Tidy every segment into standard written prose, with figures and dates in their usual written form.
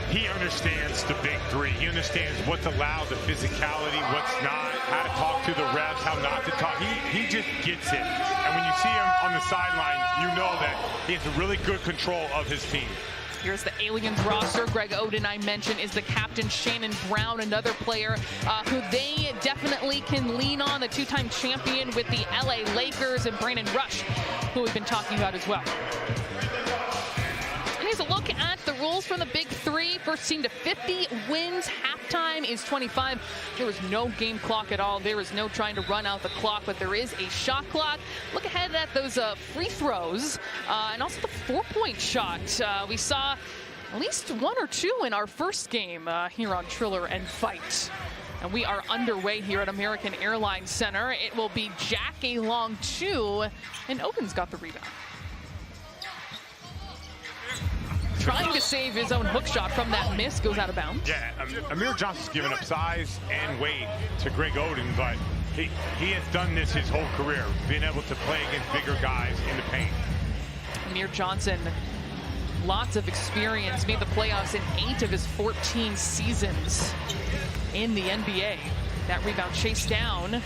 He understands the big three. He understands what's allowed, the physicality, what's not, how to talk to the refs, how not to talk. He just gets it. And when you see him on the sideline, you know that he has really good control of his team. Here's the Aliens roster. Greg Oden, I mentioned, is the captain. Shannon Brown, another player who they definitely can lean on, the two-time champion with the LA Lakers, and Brandon Rush, who we've been talking about as well. And here's a look at the rules from the Big Three. First team to 50 wins. Halftime is 25. There is no game clock at all. There is no trying to run out the clock, but there is a shot clock. Look ahead at those free throws and also the four-point shot. We saw at least one or two in our first game here on Triller and Fight. And we are underway here at American Airlines Center. It will be Jack a long two, and Oden's got the rebound. Trying to save his own hook shot from that miss, goes out of bounds. Yeah, Amir Johnson's given up size and weight to Greg Oden, but he has done this his whole career, being able to play against bigger guys in the paint. Amir Johnson, lots of experience, made the playoffs in 8 of his 14 seasons in the NBA. That rebound chased down.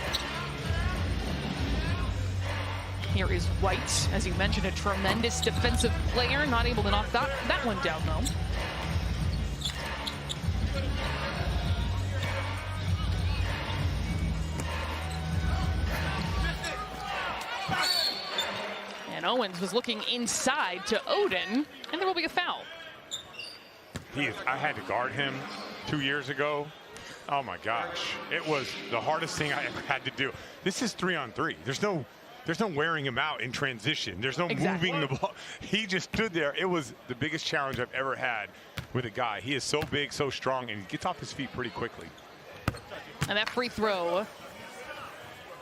Here is White, as you mentioned, a tremendous defensive player, not able to knock that one down, though. And Owens was looking inside to Oden, and there will be a foul. I had to guard him 2 years ago. Oh my gosh, it was the hardest thing I ever had to do. This is 3-on-3. There's no wearing him out in transition. There's no moving the ball. He just stood there. It was the biggest challenge I've ever had with a guy. He is so big, so strong, and he gets off his feet pretty quickly. And that free throw,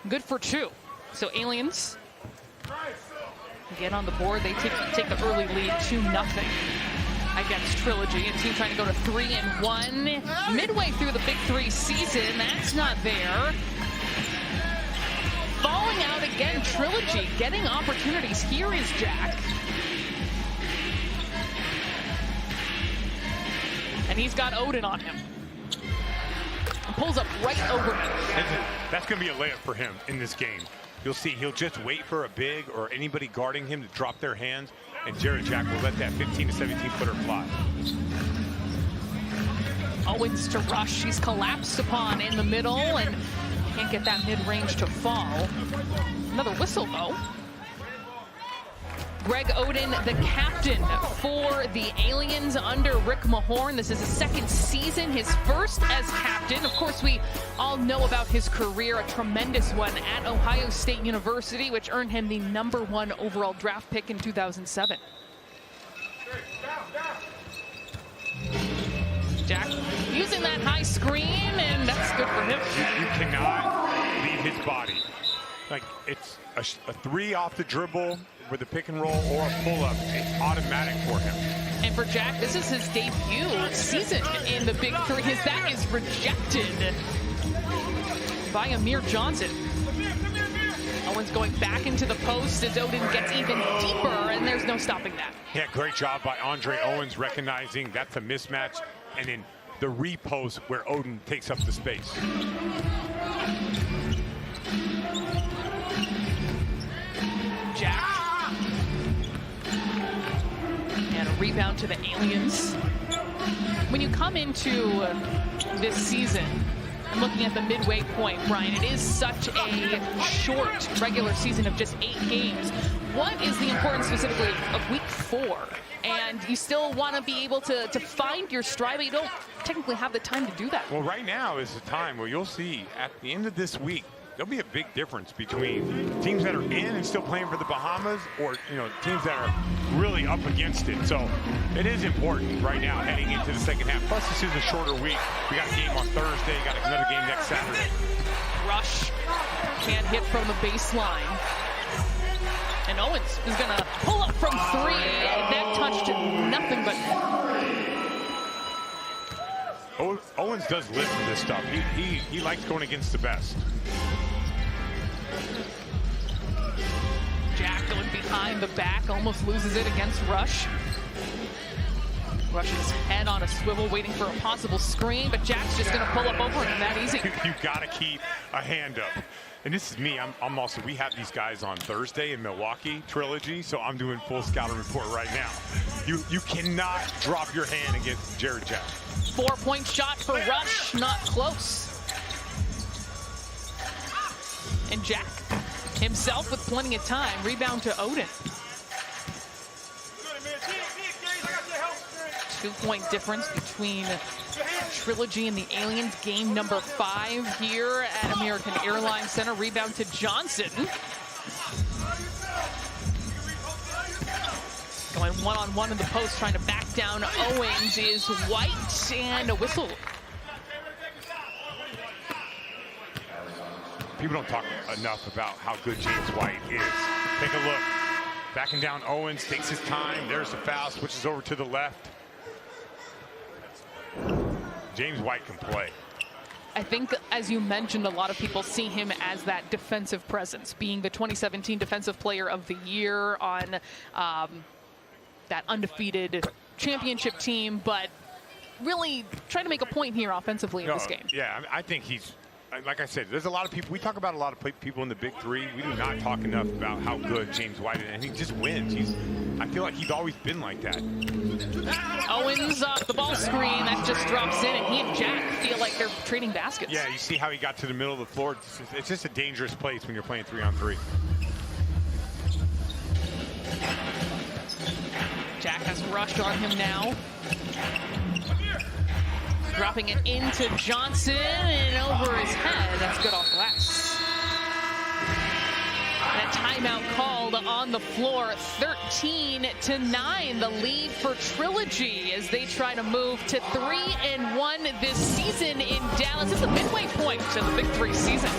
good for 2. So Aliens get on the board. They take the early lead 2-0 against Trilogy. A team trying to go to 3-1. Midway through the Big Three season, that's not there. Falling out again, Trilogy getting opportunities. Here is Jack. And he's got Oden on him. And pulls up right over him. That's going to be a layup for him in this game. You'll see he'll just wait for a big or anybody guarding him to drop their hands, and Jared Jack will let that 15 to 17 footer fly. Owens to Rush. He's collapsed upon in the middle and can't get that mid-range to fall. Another whistle, though. Greg Oden, the captain for the Aliens under Rick Mahorn. This is his second season, his first as captain. Of course, we all know about his career, a tremendous one at Ohio State University, which earned him the #1 overall draft pick in 2007. Jack using that high screen, and that's good for him. You cannot leave his body. Like, it's a 3 off the dribble with a pick and roll or a pull-up. It's automatic for him. And for Jack, this is his debut season in the Big Three. That is rejected by Amir Johnson. Owens going back into the post as Oden gets even deeper, and there's no stopping that. Yeah, great job by Andre Owens recognizing that's a mismatch, and then the repost where Oden takes up the space. Jack. And a rebound to the Aliens. When you come into this season, and looking at the midway point, Brian, it is such a short regular season of just 8 games. What is the importance specifically of week 4? And you still want to be able to find your stride, but you don't technically have the time to do that. Well, right now is the time where you'll see at the end of this week, there'll be a big difference between teams that are in and still playing for the Bahamas, or teams that are really up against it. So it is important right now heading into the second half. Plus, this is a shorter week. We got a game on Thursday, got another game next Saturday. Rush can't hit from the baseline. And Owens is going to pull up from 3. That touched nothing but Owens does live for this stuff. He likes going against the best. Jack going behind the back, almost loses it against Rush. Rush's head on a swivel, waiting for a possible screen, but Jack's just going to pull up over him that easy. You got to keep a hand up. And this is me. I'm also, we have these guys on Thursday in Milwaukee, Trilogy, so I'm doing full scouting report right now. You cannot drop your hand against Jared Jack. 4-point shot for Rush, not close. And Jack himself with plenty of time. Rebound to Odin. 2-point difference between Trilogy and the Aliens. Game number 5 here at American Airlines Center. Rebound to Johnson. Going one-on-one in the post, trying to back down Owens is White, and a whistle. People don't talk enough about how good James White is. Take a look. Backing down Owens, takes his time. There's the foul, switches over to the left. James White can play. I think, as you mentioned, a lot of people see him as that defensive presence, being the 2017 Defensive Player of the Year on that undefeated championship team, but really trying to make a point here offensively in this game. Yeah, I think he's, like I said, there's a lot of people, we talk about a lot of people in the Big Three. We do not talk enough about how good James White is, and he just wins. I feel like he's always been like that. Owens off the ball screen, that just drops in, and he and Jack feel like they're trading baskets. Yeah, you see how he got to the middle of the floor. It's just a dangerous place when you're playing 3-on-3. Jack has Rush on him now. Dropping it into Johnson and over his head. That's good off glass. And a timeout called on the floor. 13-9, the lead for Trilogy as they try to move to 3-1 this season in Dallas. This is the midway point to the Big 3 season.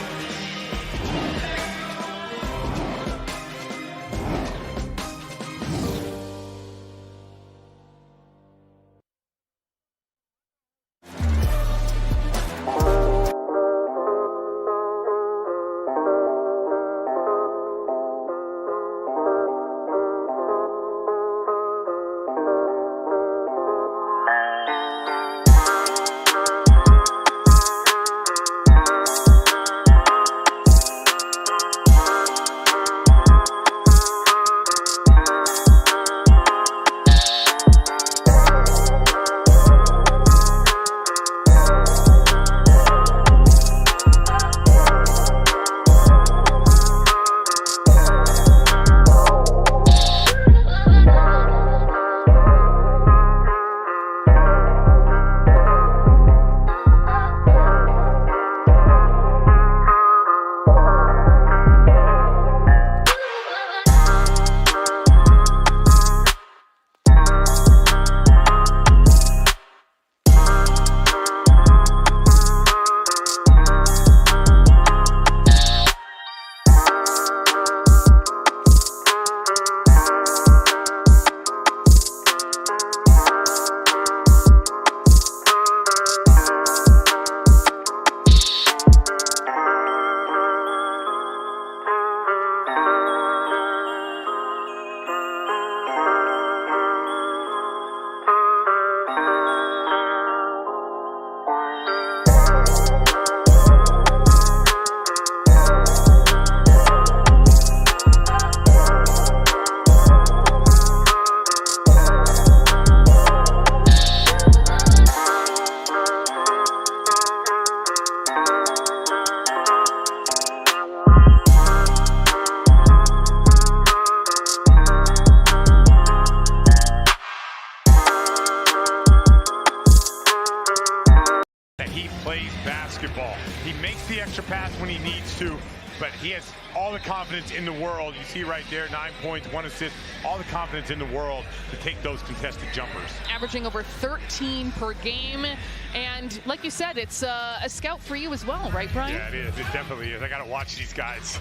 basketball. He makes the extra pass when he needs to, but he has all the confidence in the world. You see right there, 9 points, 1 assist, all the confidence in the world to take those contested jumpers. Averaging over 13 per game. And like you said, it's a scout for you as well, right, Brian? Yeah, it is. It definitely is. I got to watch these guys.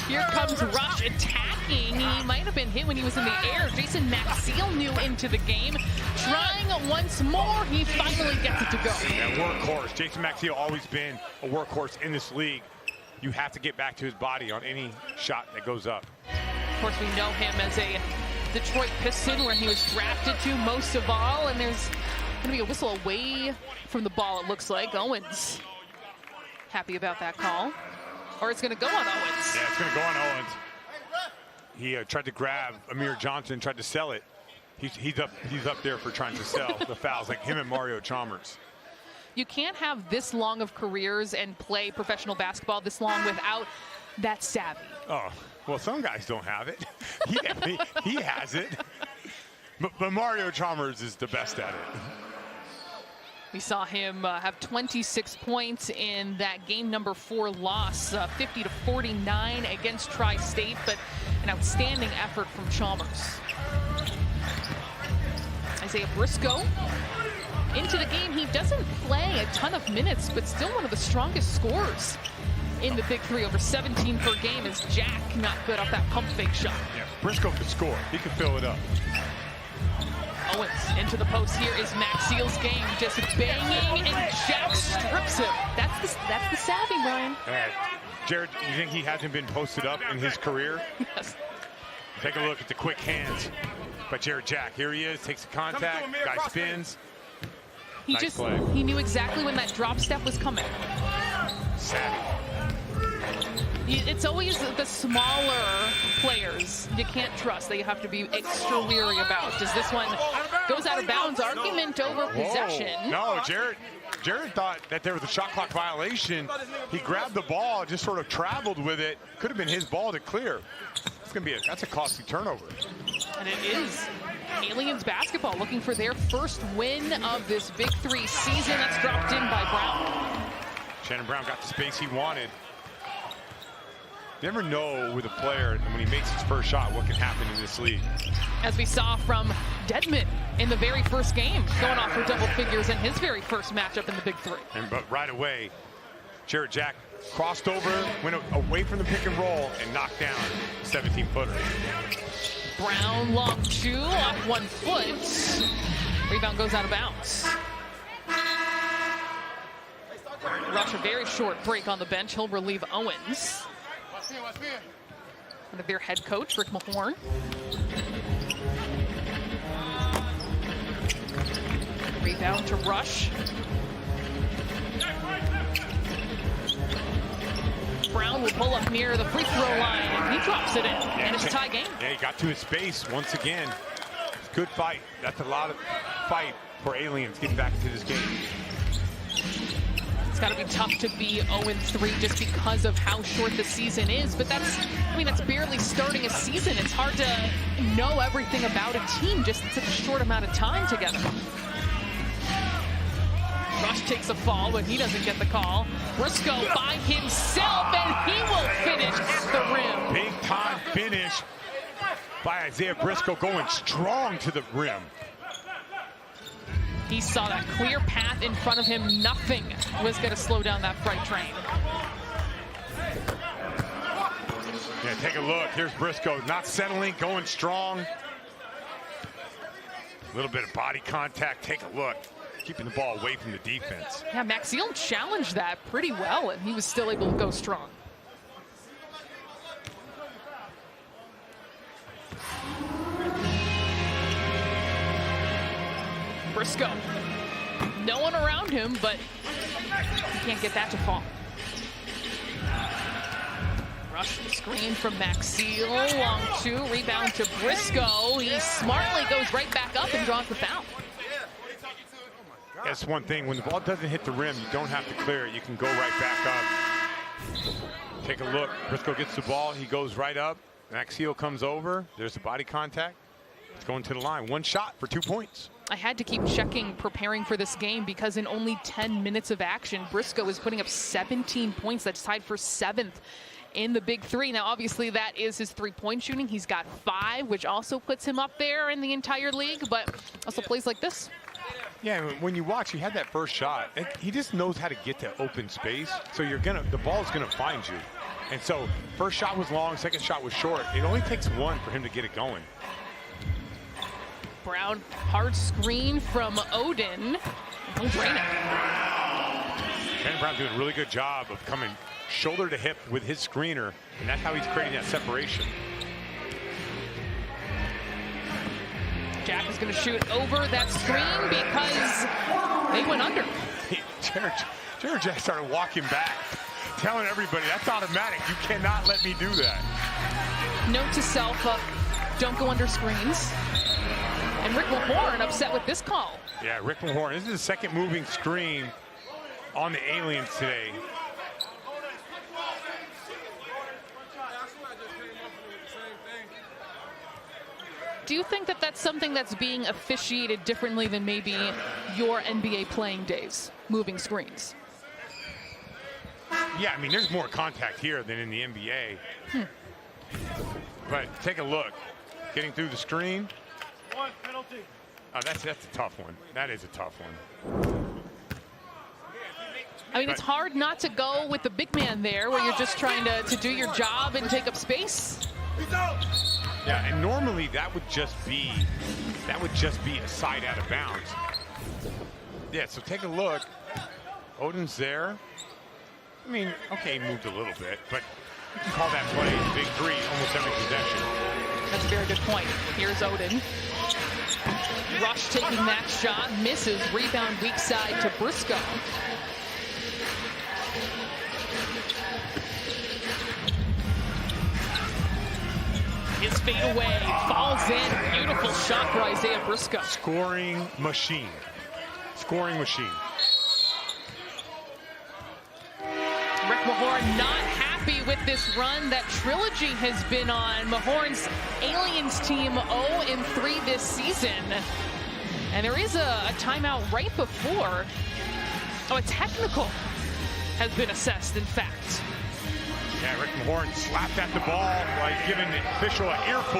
Here comes Rush attacking. He might have been hit when he was in the air. Jason Maxiel new into the game. Trying once more. He finally gets it to go. That workhorse. Jason Maxiel always been a workhorse in this league. You have to get back to his body on any shot that goes up. Of course, we know him as a Detroit Piston where he was drafted to most of all, and there's going to be a whistle away from the ball, it looks like. Owens happy about that call. Or it's going to go on Owens. Yeah, it's going to go on Owens. He tried to grab Amir Johnson, tried to sell it. He's up there for trying to sell the fouls, like him and Mario Chalmers. You can't have this long of careers and play professional basketball this long without that savvy. Oh, well, some guys don't have it. He has it. But Mario Chalmers is the best at it. We saw him have 26 points in that game number 4 loss, 50-49 against Tri-State, but an outstanding effort from Chalmers. Isaiah Briscoe into the game. He doesn't play a ton of minutes, but still one of the strongest scorers in the Big 3, over 17 per game, as Jack not good off that pump fake shot. Yeah, Briscoe could score. He could fill it up. Owens into the post. Here is Maxiel's game, just banging, and Jack strips him. That's the savvy, Brian. Jared, you think he hasn't been posted up in his career? Yes. Take a look at the quick hands by Jared Jack. Here he is, takes the contact, guy spins. He knew exactly when that drop step was coming. Savvy. It's always the smaller players you can't trust, that you have to be extra weary about. Does this one goes out of bounds? Argument over possession. No, Jared thought that there was a shot clock violation. He grabbed the ball, just sort of traveled with it. Could have been his ball to clear. That's a costly turnover. And it is. Aliens basketball looking for their first win of this Big 3 season. That's dropped in by Brown. Shannon Brown got the space he wanted. You never know with a player, when he makes his first shot, what can happen in this league. As we saw from Dedmon in the very first game, going off for double figures in his very first matchup in the Big 3. But right away, Jared Jack crossed over, went away from the pick and roll, and knocked down a 17-footer. Brown, long 2, off 1 foot. Rebound goes out of bounds. Rush, a very short break on the bench. He'll relieve Owens. Under their head coach, Rick Mahorn. Rebound to Rush. Brown will pull up near the free throw line, and he drops it in, and it's a tie game. Yeah, he got to his space once again. Good fight. That's a lot of fight for Aliens getting back into this game. It's got to be tough to be 0-3 just because of how short the season is, but that's barely starting a season. It's hard to know everything about a team just in such a short amount of time together. Rush takes a fall, but he doesn't get the call. Briscoe by himself, and he will finish at the rim. Big time finish by Isaiah Briscoe, going strong to the rim. He saw that clear path in front of him. Nothing was going to slow down that freight train. Yeah, take a look. Here's Briscoe, not settling, going strong. A little bit of body contact. Take a look. Keeping the ball away from the defense. Yeah, Maxiel challenged that pretty well, and he was still able to go strong. Briscoe. No one around him, but he can't get that to fall. Rush the screen from Maxiel. Long 2, rebound to Briscoe. He smartly goes right back up and draws the foul. That's one thing. When the ball doesn't hit the rim, you don't have to clear it. You can go right back up. Take a look. Briscoe gets the ball. He goes right up. Maxiel comes over. There's the body contact. It's going to the line. One shot for 2 points. I had to keep checking, preparing for this game, because in only 10 minutes of action, Briscoe is putting up 17 points. That's tied for 7th in the Big 3. Now, obviously, that is his three-point shooting. He's got 5, which also puts him up there in the entire league, but also plays like this. Yeah, when you watch, he had that first shot. And he just knows how to get to open space. So the ball's gonna find you. And so, first shot was long, second shot was short. It only takes one for him to get it going. Brown, hard screen from Odin. He'll drain it. Shannon Brown doing a really good job of coming shoulder to hip with his screener, and that's how he's creating that separation. Jack is going to shoot over that screen because they went under. Jared Jack started walking back, telling everybody, that's automatic. You cannot let me do that. Note to self, don't go under screens. And Rick Mahorn upset with this call. Yeah, Rick Mahorn. This is the second moving screen on the Aliens today. Do you think that that's something that's being officiated differently than maybe your NBA playing days, moving screens? Yeah, I mean, there's more contact here than in the NBA. But take a look. Getting through the screen. One penalty. Oh, that's a tough one. That is a tough one. I mean, it's hard not to go with the big man there where you're just trying to do your job and take up space. Yeah, and normally that would just be a side out of bounds. Yeah, so take a look. Odin's there. I mean, okay, he moved a little bit, but you can call that play big three almost every possession. That's a very good point. Here's Odin. Rush taking that shot, misses. Rebound weak side to Briscoe. His fade away, falls in. Beautiful shot for Isaiah Briscoe. Scoring machine. Scoring machine. Rick Mahorn not happy with this run that Trilogy has been on. Mahorn's Aliens team 0-3 this season. And there is a timeout right before. Oh, a technical has been assessed, in fact. Yeah, Rick Mahorn slapped at the ball, like giving the official an earful.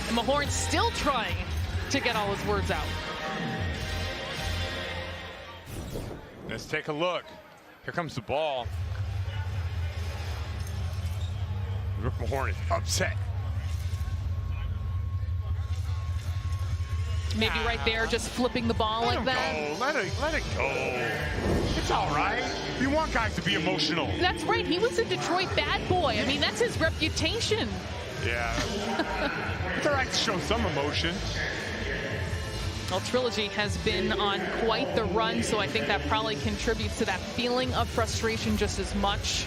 And Mahorn still trying to get all his words out. Let's take a look. Here comes the ball. Rick Mahorn is upset. Maybe right there, just flipping the ball like that. Let it go. It's all right. You want guys to be emotional. That's right. He was a Detroit bad boy. I mean, that's his reputation. Yeah. It's all right to show some emotion. Well, Trilogy has been on quite the run, so I think that probably contributes to that feeling of frustration just as much,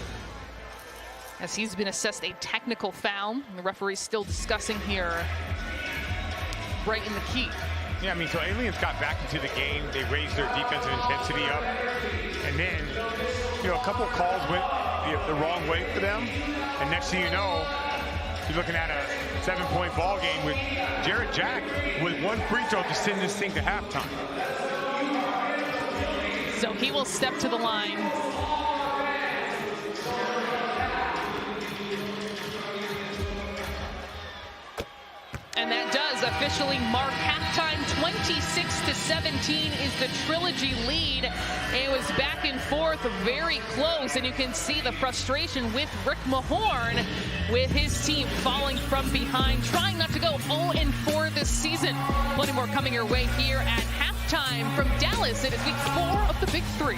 as he's been assessed a technical foul. And the referee's still discussing here right in the key. Yeah, I mean, so Aliens got back into the game. They raised their defensive intensity up. And then, a couple of calls went the wrong way for them. And next thing you know, you're looking at a 7-point ball game with Jared Jack with one free throw to send this thing to halftime. So he will step to the line. And that does officially mark halftime. 26-17 is the Trilogy lead. It was back and forth, very close, and you can see the frustration with Rick Mahorn with his team falling from behind, trying not to go 0-4 this season. Plenty more coming your way here at halftime from Dallas. It is week 4 of the Big 3.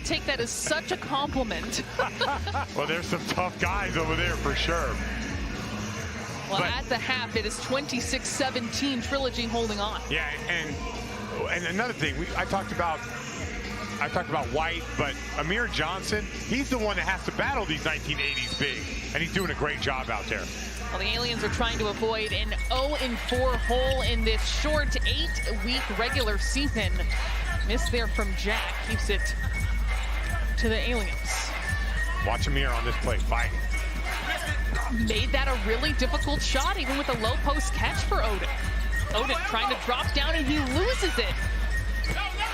take that as such a compliment. Well, there's some tough guys over there for sure. Well, at the half, it is 26-17, Trilogy holding on. Yeah, and another thing, I talked about White, but Amir Johnson, he's the one that has to battle these 1980s big, and he's doing a great job out there. Well, the Aliens are trying to avoid an 0-4 hole in this short 8-week regular season. Miss there from Jack, keeps it to the Aliens. Watch Amir on this play, fighting. Made that a really difficult shot, even with a low post catch for Odin. Odin trying to drop down, and he loses it.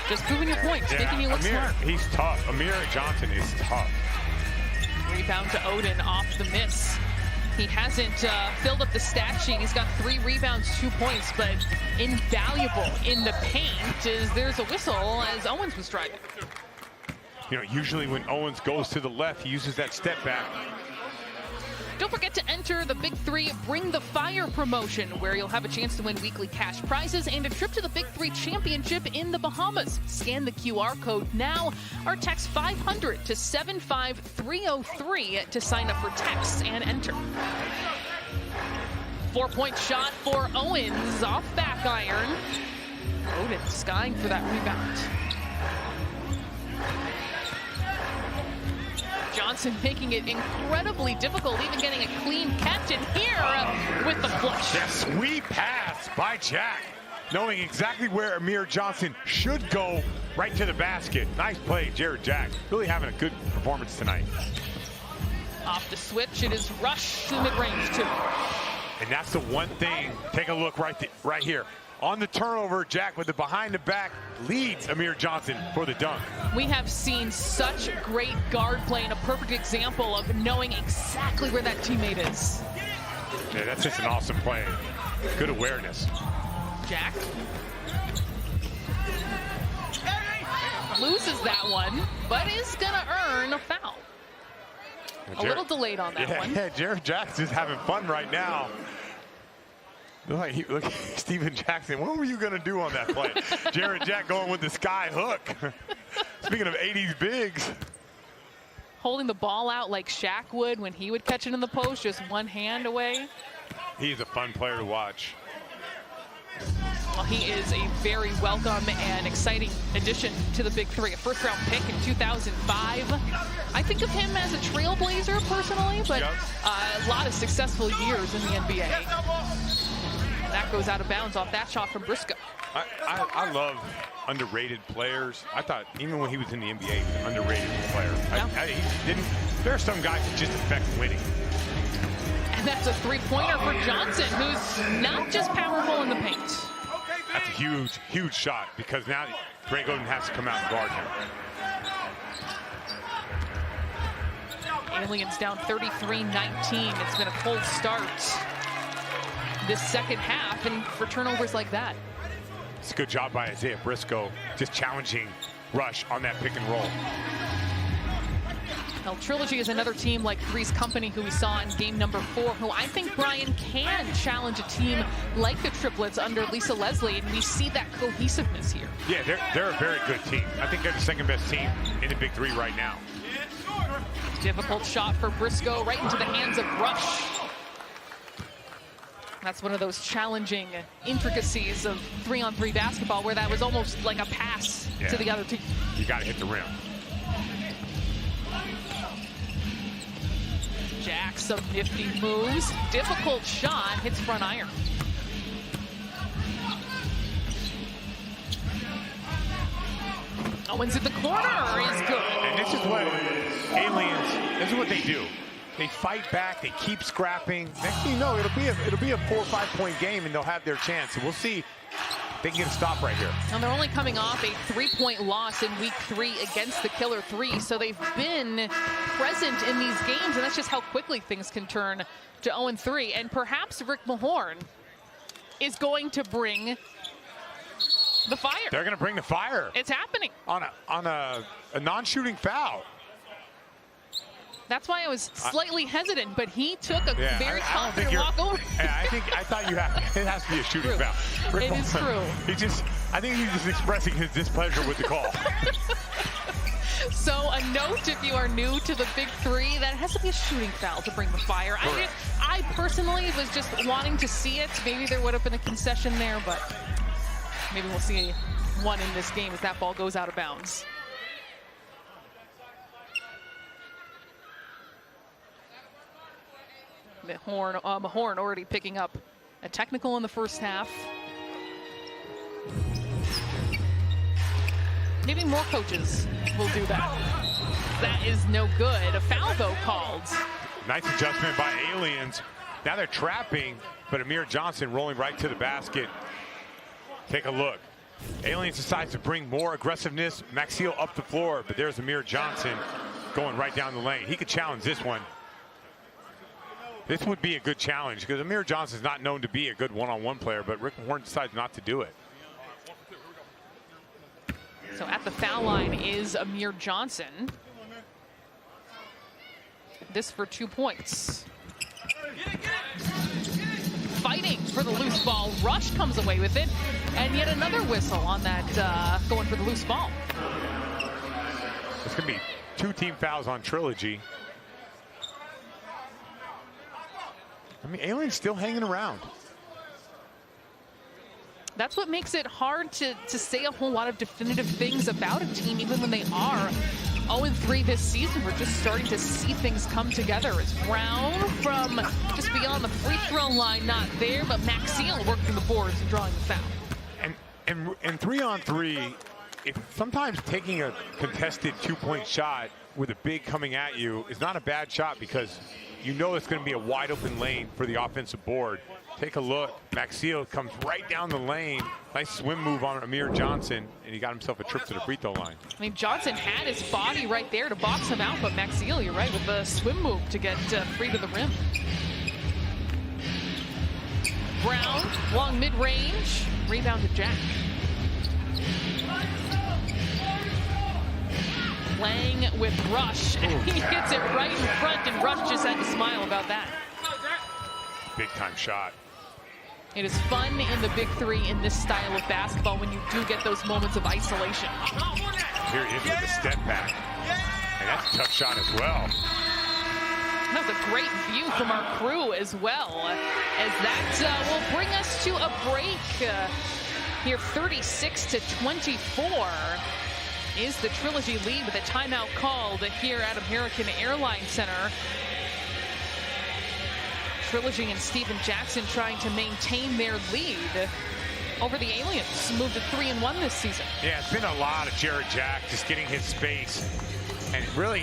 Just proving your point, making you look smart. He's tough. Amir Johnson is tough. Rebound to Odin off the miss. He hasn't filled up the stat sheet. He's got 3 rebounds, 2 points, but invaluable in the paint as there's a whistle as Owens was driving. You know, usually when Owens goes to the left, he uses that step back. Don't forget to enter the Big 3 Bring the Fire promotion, where you'll have a chance to win weekly cash prizes and a trip to the Big 3 Championship in the Bahamas. Scan the QR code now or text 500 to 75303 to sign up for texts and enter. 4-point shot for Owens off back iron. Odin skying for that rebound. Johnson making it incredibly difficult, even getting a clean catch in here with the flush. That sweet pass by Jack, knowing exactly where Amir Johnson should go, right to the basket. Nice play, Jared Jack. Really having a good performance tonight. Off the switch, it is Rush to the mid-range too. And that's the one thing, take a look right here. On the turnover, Jack with the behind the back leads Amir Johnson for the dunk. We have seen such great guard play and a perfect example of knowing exactly where that teammate is. Yeah, that's just an awesome play. Good awareness. Jack loses that one, but is gonna earn a foul. A little delayed on that one. Yeah, Jared Jackson's having fun right now. Look, Steven Jackson, what were you going to do on that play? Jared Jack going with the sky hook. Speaking of 80s bigs. Holding the ball out like Shaq would when he would catch it in the post, just one hand away. He's a fun player to watch. Well, he is a very welcome and exciting addition to the Big 3. A first-round pick in 2005. I think of him as a trailblazer personally, but a lot of successful years in the NBA. That goes out of bounds off that shot from Briscoe. I love underrated players. I thought even when he was in the NBA, he was an underrated player. Yeah. There are some guys that just affect winning. And that's a three-pointer for Johnson, who's not just powerful in the paint. That's a huge, huge shot because now Greg Oden has to come out and guard him. Aliens down 33-19. It's been a cold start this second half, and for turnovers like that. It's a good job by Isaiah Briscoe, just challenging Rush on that pick and roll. Well, Trilogy is another team like Three's Company, who we saw in game number 4, who I think, Brian, can challenge a team like the Triplets under Lisa Leslie, and we see that cohesiveness here. Yeah, they're a very good team. I think they're the second best team in the Big 3 right now. Difficult shot for Briscoe, right into the hands of Rush. That's one of those challenging intricacies of 3-on-3 basketball where that was almost like a pass to the other team. You got to hit the rim. Jack, some nifty moves. Difficult shot, hits front iron. Owens in the corner is good. And this is what Aliens, this is what they do. They fight back, they keep scrapping. Next thing you know, it'll be a 4 or 5 point game and they'll have their chance. So we'll see if they can get a stop right here. And they're only coming off a 3-point loss in week 3 against the Killer 3. So they've been present in these games, and that's just how quickly things can turn to 0-3. And perhaps Rick Mahorn is going to bring the fire. They're going to bring the fire. It's happening. On a non-shooting foul. That's why I was slightly hesitant, but he took a very confident walk over. I thought it has to be a shooting foul. It is true. I think he's just expressing his displeasure with the call. So a note, if you are new to the Big Three, that has to be a shooting foul to bring the fire. I personally was just wanting to see it. Maybe there would have been a concession there, but maybe we'll see one in this game as that ball goes out of bounds. Mahorn already picking up a technical in the first half. Maybe more coaches will do that. That is no good. A foul, though, called. Nice adjustment by Aliens. Now they're trapping, but Amir Johnson rolling right to the basket. Take a look. Aliens decides to bring more aggressiveness. Maxiel up the floor, but there's Amir Johnson going right down the lane. He could challenge this one. This would be a good challenge because Amir Johnson's not known to be a good one-on-one player, but Rick Mahorn decides not to do it. So at the foul line is Amir Johnson. This for 2 points. Fighting for the loose ball. Rush comes away with it. And yet another whistle on that, going for the loose ball. It's going to be 2 team fouls on Trilogy. I mean, Alien's still hanging around. That's what makes it hard to say a whole lot of definitive things about a team, even when they are 0-3 this season. We're just starting to see things come together. As Brown from just beyond the free throw line, not there, but Maxiel working the boards and drawing the foul. And 3-on-3, if sometimes taking a contested 2-point shot with a big coming at you is not a bad shot because you know it's going to be a wide open lane for the offensive board. Take a look. Maxiel comes right down the lane. Nice swim move on Amir Johnson, and he got himself a trip to the free throw line. I mean, Johnson had his body right there to box him out, but Maxiel, you're right, with the swim move to get free to the rim. Brown, long mid-range, rebound to Jack. Playing with Rush, and he hits it right in front, and Rush just had to smile about that. Big time shot. It is fun in the Big Three in this style of basketball when you do get those moments of isolation. Here he is with the step back. And that's a tough shot as well. That's a great view from our crew as well. As that will bring us to a break here, 36-24 is the Trilogy lead with a timeout called here at American Airlines Center. Trilogy and Steven Jackson trying to maintain their lead over the Aliens, moved to 3-1 this season. Yeah, it's been a lot of Jared Jack just getting his space, and really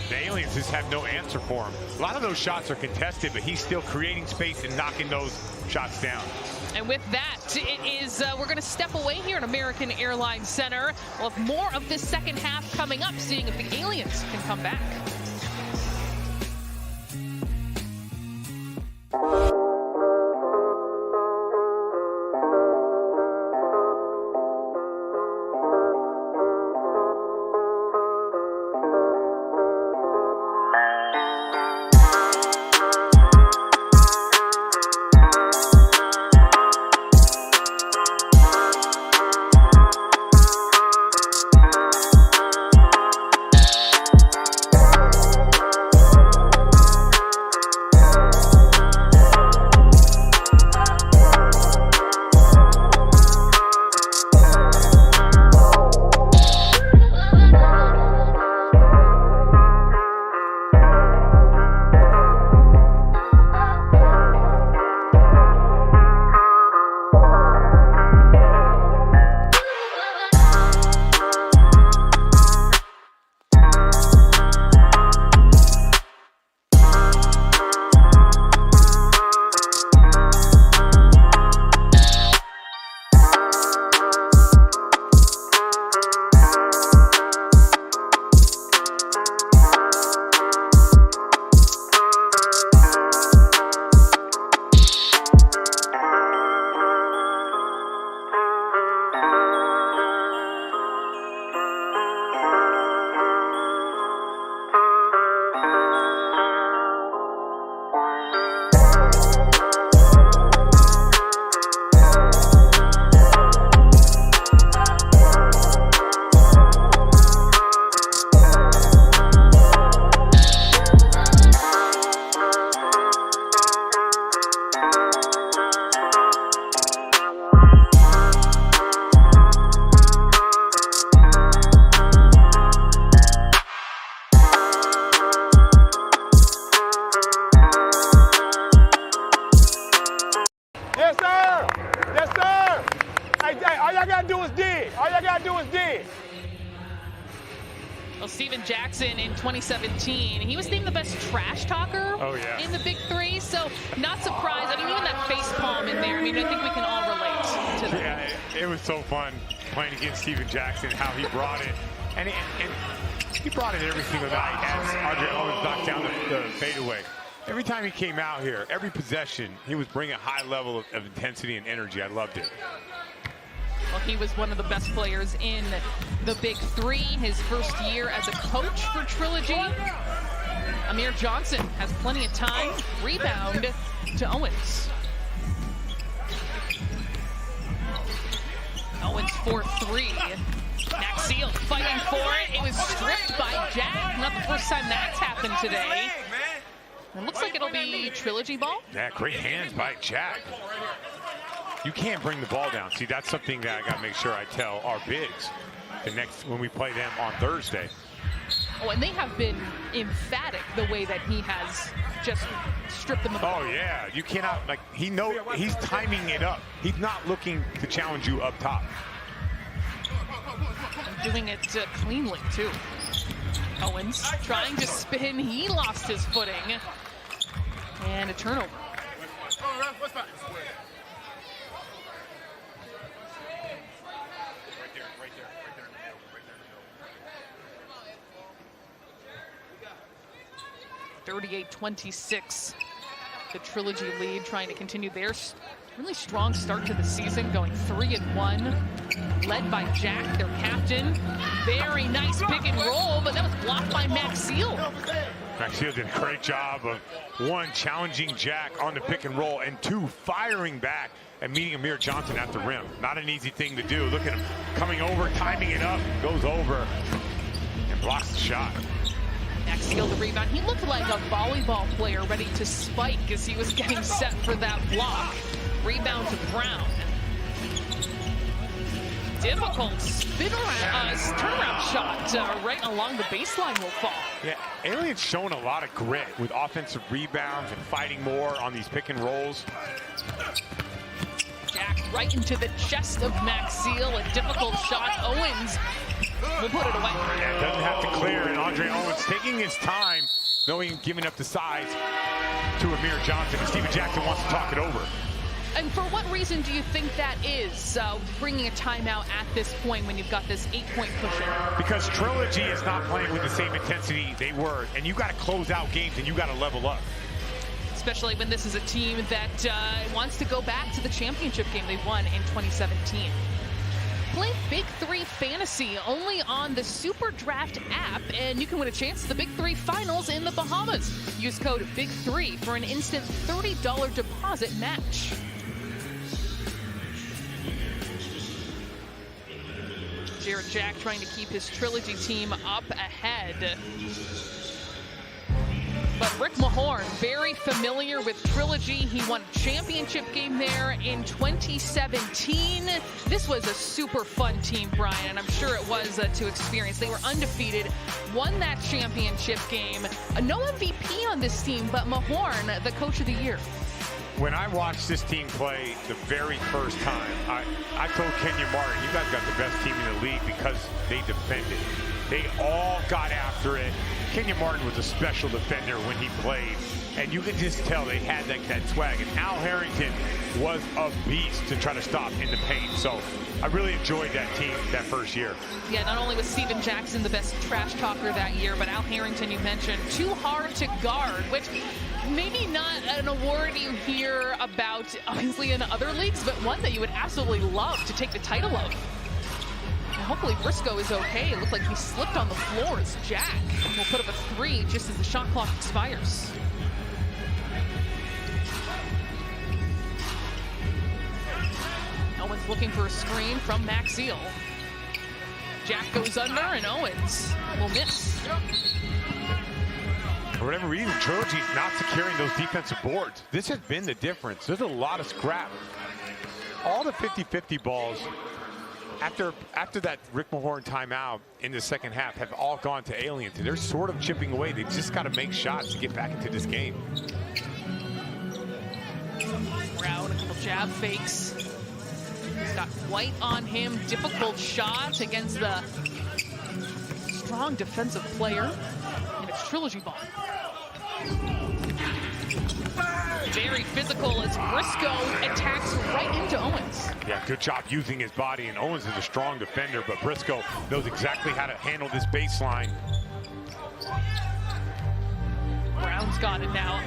the Aliens just have no answer for him. A lot of those shots are contested, but he's still creating space and knocking those shots down. And with that, it is we're going to step away here at American Airlines Center. We'll have more of this second half coming up, seeing if the Aliens can come back. gotta do is dig. All y'all gotta do is dig. Well, Steven Jackson in 2017, he was named the best trash talker in the Big Three, so not surprised. I mean, even that face palm in there, I mean, I think we can all relate to that. Yeah, it was so fun playing against Steven Jackson, how he brought it. And he brought it every single night as Andre Owens knocked down the fadeaway. Every time he came out here, every possession, he was bringing a high level of intensity and energy. I loved it. Well, he was one of the best players in the Big Three, his first year as a coach for Trilogy. Amir Johnson has plenty of time. Rebound to Owens. Owens for three. Maxfield fighting for it. It was stripped by Jack. Not the first time that's happened today. It looks like it'll be Trilogy ball. Yeah, great hands by Jack. You can't bring the ball down. See, that's something that I got to make sure I tell our bigs when we play them on Thursday. Oh, and they have been emphatic the way that he has just stripped them of the ball. Oh, yeah. You cannot, like, he's timing it up. He's not looking to challenge you up top. Doing it cleanly, too. Owens trying to spin. He lost his footing. And a turnover. What's that? 38-26, the Trilogy lead, trying to continue their really strong start to the season, going 3-1, led by Jack, their captain. Very nice pick and roll, but that was blocked by Maxfield. Maxfield did a great job of, one, challenging Jack on the pick and roll, and two, firing back and meeting Amir Johnson at the rim. Not an easy thing to do. Look at him coming over, timing it up, goes over, and blocks the shot. Maxfield the rebound. He looked like a volleyball player ready to spike as he was getting set for that block. Rebound to Brown. Difficult spin around, turnaround shot right along the baseline will fall. Yeah, Alien's showing a lot of grit with offensive rebounds and fighting more on these pick and rolls. Jack right into the chest of Maxfield. A difficult shot. Owens will put it away. Yeah, doesn't have to clear, and Andre Owens taking his time, knowing giving up the size to Amir Johnson. And Steven Jackson wants to talk it over. And for what reason do you think that is, bringing a timeout at this point when you've got this 8-point cushion? Because Trilogy is not playing with the same intensity they were, and you got to close out games and you got to level up. Especially when this is a team that wants to go back to the championship game they won in 2017. Play Big 3 Fantasy only on the Super Draft app, and you can win a chance to the Big 3 Finals in the Bahamas. Use code BIG3 for an instant $30 deposit match. Jared Jack trying to keep his Trilogy team up ahead. But Rick Mahorn, very familiar with Trilogy. He won a championship game there in 2017. This was a super fun team, Brian, and I'm sure it was to experience. They were undefeated, won that championship game. No MVP on this team, but Mahorn, the coach of the year. When I watched this team play the very first time, I told Kenya Martin, you guys got the best team in the league because they defended. They all got after it. Kenya Martin was a special defender when he played, and you could just tell they had that swag. And Al Harrington was a beast to try to stop in the paint. So I really enjoyed that team that first year. Yeah, not only was Steven Jackson the best trash talker that year, but Al Harrington, you mentioned, too hard to guard, which maybe not an award you hear about, obviously, in other leagues, but one that you would absolutely love to take the title of. And hopefully Briscoe is okay. It looked like he slipped on the floor as Jack will put up a 3 just as the shot clock expires. Owens looking for a screen from Maxfield. Jack goes under and Owens will miss. For whatever reason, Trilogy's not securing those defensive boards. This has been the difference. There's a lot of scrap. All the 50-50 balls after that Rick Mahorn timeout in the second half have all gone to Alien. They're sort of chipping away. They've just got to make shots to get back into this game. Brown, a couple jab fakes. He's got White on him. Difficult shot against the strong defensive player. And it's Trilogy ball. Very physical as Briscoe attacks right into Owens. Yeah, good job using his body, and Owens is a strong defender, but Briscoe knows exactly how to handle this baseline. Brown's got it now.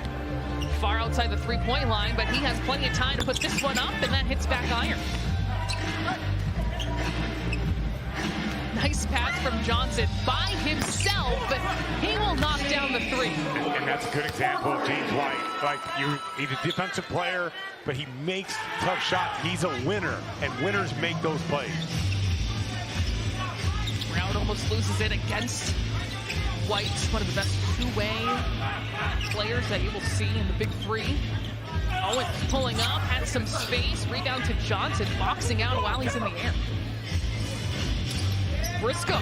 Far outside the three-point line, but he has plenty of time to put this one up, and that hits back iron. Nice pass from Johnson by himself, but he will knock down the three. And that's a good example of James White. Like, he's a defensive player, but he makes tough shots. He's a winner, and winners make those plays. Brown almost loses it against White, one of the best two-way players that you will see in the Big Three. Owens pulling up, has some space, rebound to Johnson, boxing out while he's in the air. Briscoe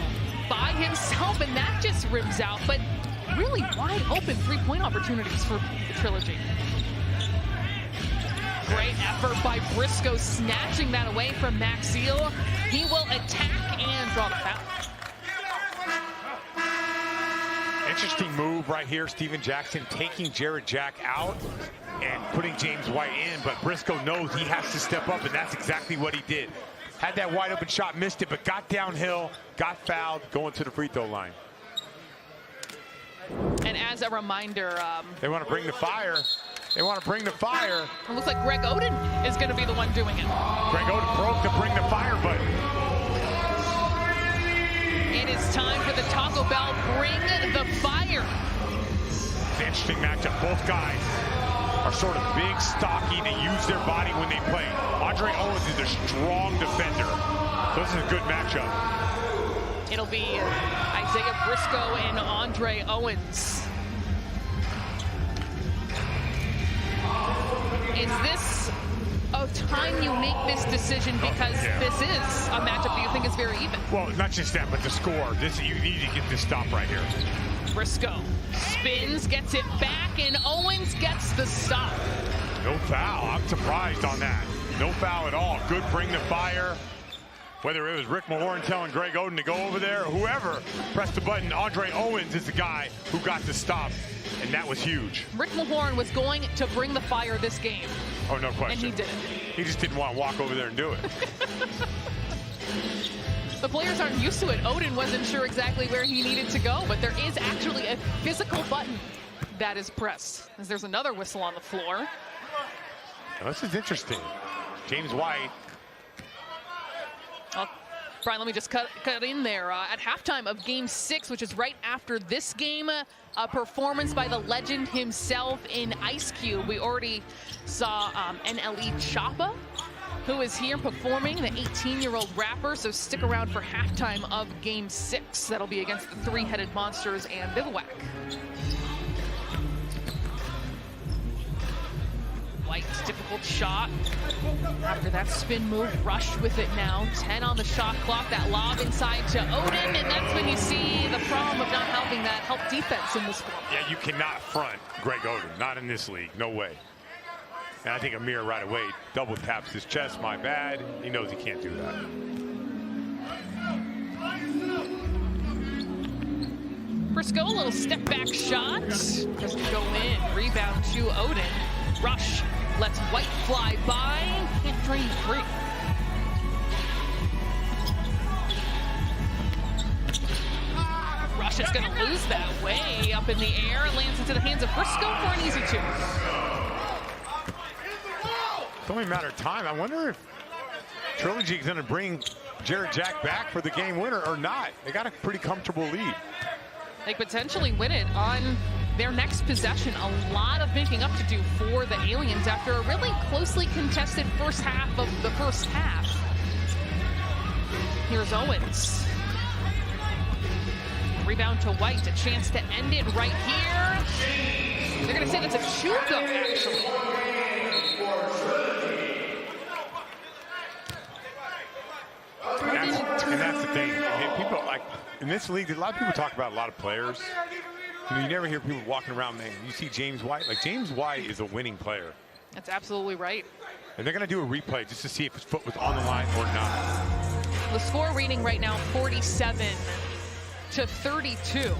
by himself, and that just rims out, but really wide open three-point opportunities for the Trilogy. Great effort by Briscoe, snatching that away from Maxiel. He will attack and draw the foul. Interesting move right here. Steven Jackson taking Jared Jack out and putting James White in, but Briscoe knows he has to step up, and that's exactly what he did. Had that wide open shot, missed it, but got downhill, got fouled, going to the free throw line. And as a reminder, they want to bring the fire. They want to bring the fire. It looks like Greg Oden is going to be the one doing it. Greg Oden broke to bring the fire button. It is time for the Taco Bell Bring the Fire. It's an interesting matchup. Both guys are sort of big, stocky. They use their body when they play. Andre Owens is a strong defender. So this is a good matchup. It'll be Isaiah Briscoe and Andre Owens. Is this a time you make this decision because this is a matchup that you think is very even? Well, not just that, but the score. You need to get this stop right here. Briscoe spins, gets it back, and Owens gets the stop. No foul. I'm surprised on that. No foul at all. Good bring the fire. Whether it was Rick Mahorn telling Greg Oden to go over there or whoever pressed the button, Andre Owens is the guy who got the stop, and that was huge. Rick Mahorn was going to bring the fire this game. Oh, no question. And he did it. He just didn't want to walk over there and do it. The players aren't used to it. Oden wasn't sure exactly where he needed to go, but there is actually a physical button that is pressed. As there's another whistle on the floor. Now, this is interesting. James White. Well, Brian, let me just cut in there. At halftime of Game 6, which is right after this game, a performance by the legend himself in Ice Cube. We already saw NLE Choppa, who is here performing, the 18-year-old rapper. So stick around for halftime of Game 6. That'll be against the Three-Headed Monsters and Bivouac. White's difficult shot. After that spin move, Rush with it now. 10 on the shot clock. That lob inside to Oden, and that's when you see the problem of not having that help defense in this one. Yeah, you cannot front Greg Oden. Not in this league. No way. And I think Amir right away double taps his chest. My bad. He knows he can't do that. Briscoe, a little step back shot. Doesn't go in. Rebound to Oden. Rush lets White fly by. Can't drain free. Rush is going to lose that way up in the air. Lands into the hands of Briscoe for an easy two. It's only a matter of time. I wonder if Trilogy is going to bring Jared Jack back for the game winner or not. They got a pretty comfortable lead. They potentially win it on their next possession. A lot of making up to do for the Aliens after a really closely contested first half of the first half. Here's Owens. Rebound to White, a chance to end it right here. They're gonna say that's a shoot though, actually. And that's the thing. People like in this league, a lot of people talk about a lot of players. You never hear people walking around, man. You see James White. Like, James White is a winning player. That's absolutely right. And they're going to do a replay just to see if his foot was on the line or not. The score reading right now, 47-32.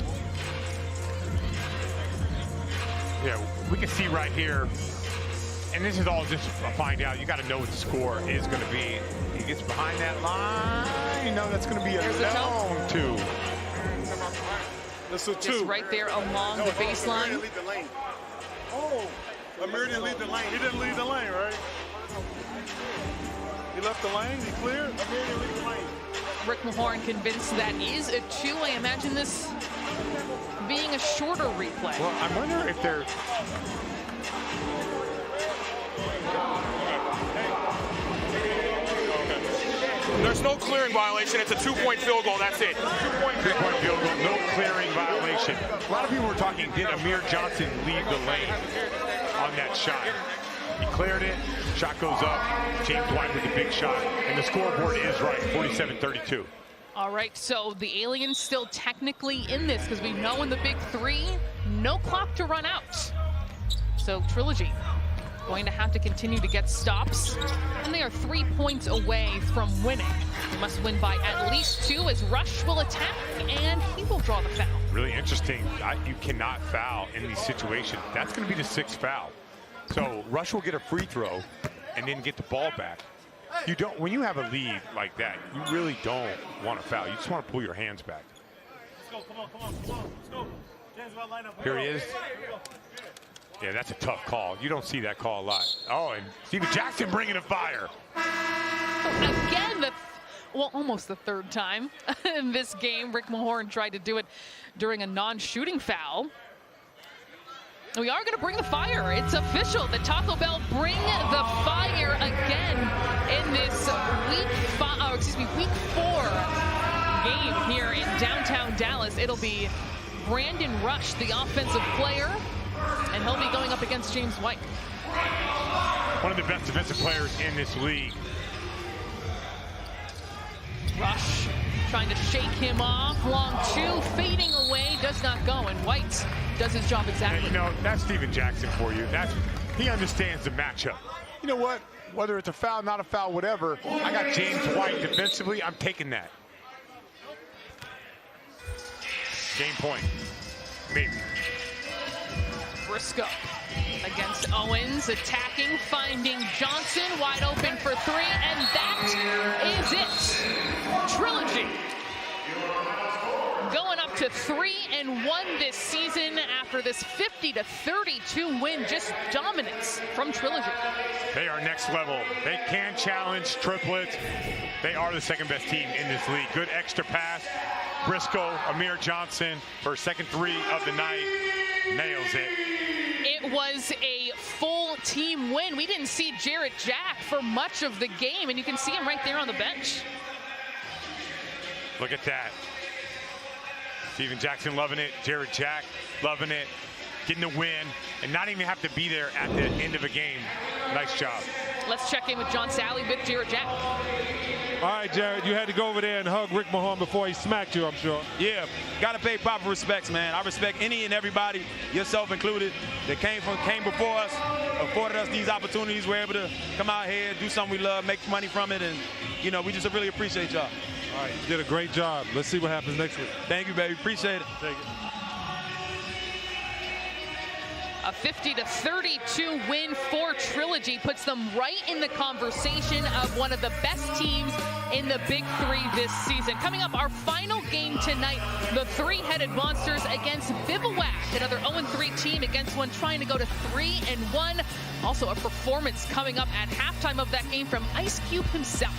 Yeah, we can see right here, and this is all just a find out. You got to know what the score is going to be. He gets behind that line. You know that's going to be a long two. That's a two. Just right there along the baseline. Oh, Amir didn't leave the lane. He didn't leave the lane, right? He left the lane. He cleared. Amir didn't leave the lane. Rick Mahorn convinced that is a two. I imagine this being a shorter replay. Well, I wonder if they're... There's no clearing violation. It's a 2-point field goal. That's it. 2-point field goal, no clearing violation. A lot of people were talking, did Amir Johnson leave the lane on that shot? He cleared it, shot goes up, James White with a big shot, and the scoreboard is right, 47-32. All right, so the aliens still technically in this because we know in the big three, no clock to run out. So Trilogy going to have to continue to get stops, and they are 3 points away from winning. They must win by at least 2 as Rush will attack, and he will draw the foul. Really interesting. You cannot foul in these situations. That's going to be the 6th foul. So Rush will get a free throw and then get the ball back. You don't, when you have a lead like that, you really don't want to foul. You just want to pull your hands back. Let's go. Come on. Let's go. James, line up. Here he is. Yeah, that's a tough call. You don't see that call a lot. Oh, and Steven Jackson bringing a fire. Again, almost the 3rd time in this game. Rick Mahorn tried to do it during a non-shooting foul. We are going to bring the fire. It's official. The Taco Bell bring the fire again in this week 4 game here in downtown Dallas. It'll be Brandon Rush, the offensive player, and he'll be going up against James White. One of the best defensive players in this league. Rush trying to shake him off. Long 2, fading away, does not go, and White does his job exactly. And, you know, that's Steven Jackson for you. He understands the matchup. You know what? Whether it's a foul, not a foul, whatever, I got James White defensively. I'm taking that. Game point. Maybe. Briscoe against Owens, attacking, finding Johnson, wide open for 3, and that is it. Trilogy going up to 3-1 this season after this 50-32 win. Just dominance from Trilogy. They are next level. They can challenge triplets. They are the 2nd best team in this league. Good extra pass. Briscoe, Amir Johnson for 2nd 3 of the night. Nails it. It was a full team win. We didn't see Jarrett Jack for much of the game, and you can see him right there on the bench. Look at that. Steven Jackson loving it. Jarrett Jack loving it. Getting the win and not even have to be there at the end of a game. Nice job. Let's check in with John Sally with Jarrett Jack. All right, Jarrett, you had to go over there and hug Rick Mahorn before he smacked you, I'm sure. Yeah, got to pay proper respects, man. I respect any and everybody, yourself included, that came before us, afforded us these opportunities. We're able to come out here, do something we love, make money from it, and, you know, we just really appreciate y'all. All right, you did a great job. Let's see what happens next week. Thank you, baby. Appreciate it. Take it. A 50-32 win for Trilogy puts them right in the conversation of one of the best teams in the Big Three this season. Coming up, our final game tonight, the Three-Headed Monsters against Bivouac, another 0-3 team against one trying to go to 3-1. Also a performance coming up at halftime of that game from Ice Cube himself.